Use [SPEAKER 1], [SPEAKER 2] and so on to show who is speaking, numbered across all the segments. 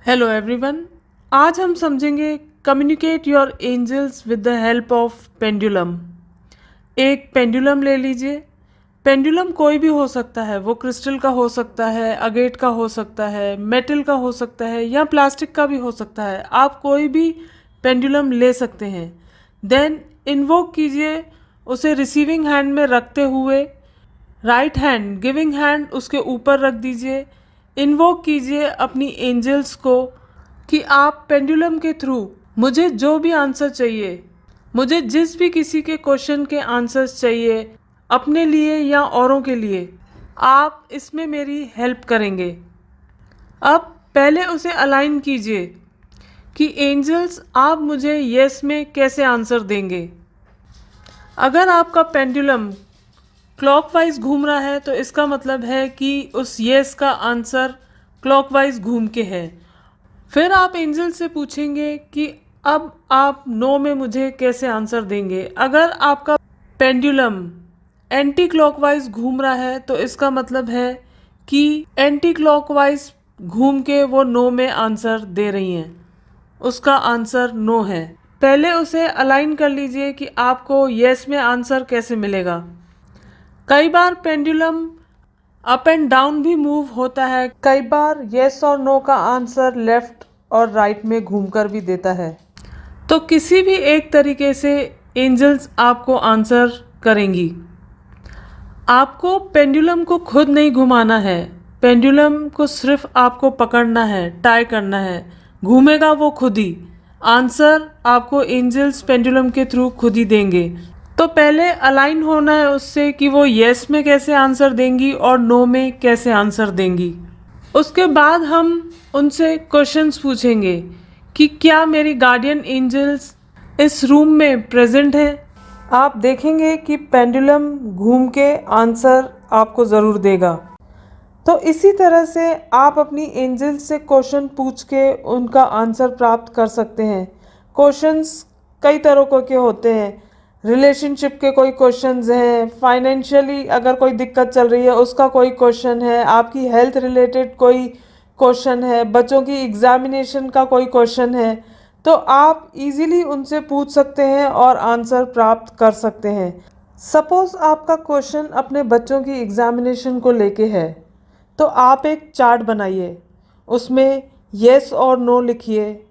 [SPEAKER 1] Hello everyone. आज हम समझेंगे communicate your angels with the help of pendulum. एक पेंडुलम ले लीजिए। पेंडुलम कोई भी हो सकता है, वो क्रिस्टल का हो सकता है, अगेट का हो सकता है, मेटल का हो सकता है या प्लास्टिक का भी हो सकता है। आप कोई भी पेंडुलम ले सकते हैं। देन इन्वोक कीजिए उसे रिसीविंग हैंड में रखते हुए। राइट हैंड गिविंग हैंड उसके ऊपर रख दीजिए। इन्वोक कीजिए अपनी एंजल्स को कि आप पेंडुलम के थ्रू मुझे जो भी आंसर चाहिए, मुझे जिस भी किसी के क्वेश्चन के आंसर्स चाहिए, अपने लिए या औरों के लिए, आप इसमें मेरी हेल्प करेंगे। अब पहले उसे अलाइन कीजिए कि एंजल्स आप मुझे यस में कैसे आंसर देंगे। अगर आपका पेंडुलम क्लॉकवाइज घूम रहा है तो इसका मतलब है कि उस यस का आंसर क्लॉकवाइज घूम के है। फिर आप एंजल से पूछेंगे कि अब आप नो में मुझे कैसे आंसर देंगे। अगर आपका पेंडुलम एंटी क्लॉकवाइज घूम रहा है तो इसका मतलब है कि एंटी क्लॉकवाइज घूम के वो नो में आंसर दे रही हैं, उसका आंसर नो है। पहले उसे अलाइन कर लीजिए कि आपको यस में आंसर कैसे मिलेगा। कई बार पेंडुलम अप एंड डाउन भी मूव होता है, कई बार येस और नो का आंसर लेफ्ट और राइट में घूमकर भी देता है। तो किसी भी एक तरीके से एंजल्स आपको आंसर करेंगी। आपको पेंडुलम को खुद नहीं घुमाना है, पेंडुलम को सिर्फ आपको पकड़ना है, टाई करना है, घूमेगा वो खुद ही। आंसर आपको एंजल्स पेंडुलम के थ्रू खुद ही देंगे। तो पहले अलाइन होना है उससे कि वो येस में कैसे आंसर देंगी और नो में कैसे आंसर देंगी। उसके बाद हम उनसे क्वेश्चंस पूछेंगे कि क्या मेरी गार्डियन एंजल्स इस रूम में प्रेजेंट है। आप देखेंगे कि पेंडुलम घूम के आंसर आपको ज़रूर देगा। तो इसी तरह से आप अपनी एंजल्स से क्वेश्चन पूछ के उनका आंसर प्राप्त कर सकते हैं। क्वेश्चंस कई तरह के होते हैं। रिलेशनशिप के कोई क्वेश्चंस हैं, फाइनेंशियली अगर कोई दिक्कत चल रही है उसका कोई क्वेश्चन है, आपकी हेल्थ रिलेटेड कोई क्वेश्चन है, बच्चों की एग्जामिनेशन का कोई क्वेश्चन है, तो आप इजीली उनसे पूछ सकते हैं और आंसर प्राप्त कर सकते हैं। सपोज आपका क्वेश्चन अपने बच्चों की एग्जामिनेशन को लेके है, तो आप एक चार्ट बनाइए, उसमें येस और नो लिखिए,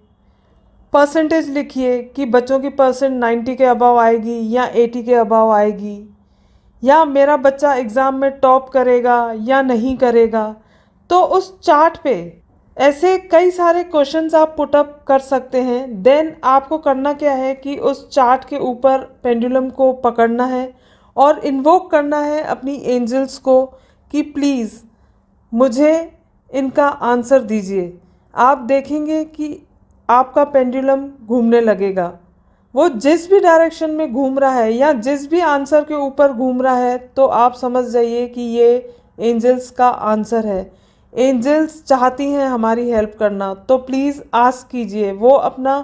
[SPEAKER 1] परसेंटेज लिखिए कि बच्चों की परसेंट 90 के अबव आएगी या 80 के अबव आएगी, या मेरा बच्चा एग्ज़ाम में टॉप करेगा या नहीं करेगा। तो उस चार्ट पे ऐसे कई सारे क्वेश्चंस आप पुटअप कर सकते हैं। देन आपको करना क्या है कि उस चार्ट के ऊपर पेंडुलम को पकड़ना है और इन्वोक करना है अपनी एंजल्स को कि प्लीज़ मुझे इनका आंसर दीजिए। आप देखेंगे कि आपका पेंडुलम घूमने लगेगा। वो जिस भी डायरेक्शन में घूम रहा है या जिस भी आंसर के ऊपर घूम रहा है, तो आप समझ जाइए कि ये एंजल्स का आंसर है। एंजल्स चाहती हैं हमारी हेल्प करना, तो प्लीज़ आस्क कीजिए। वो अपना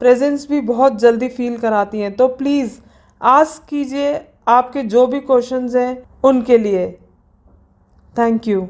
[SPEAKER 1] प्रेजेंस भी बहुत जल्दी फील कराती हैं, तो प्लीज़ आस्क कीजिए आपके जो भी क्वेश्चंस हैं उनके लिए। Thank you.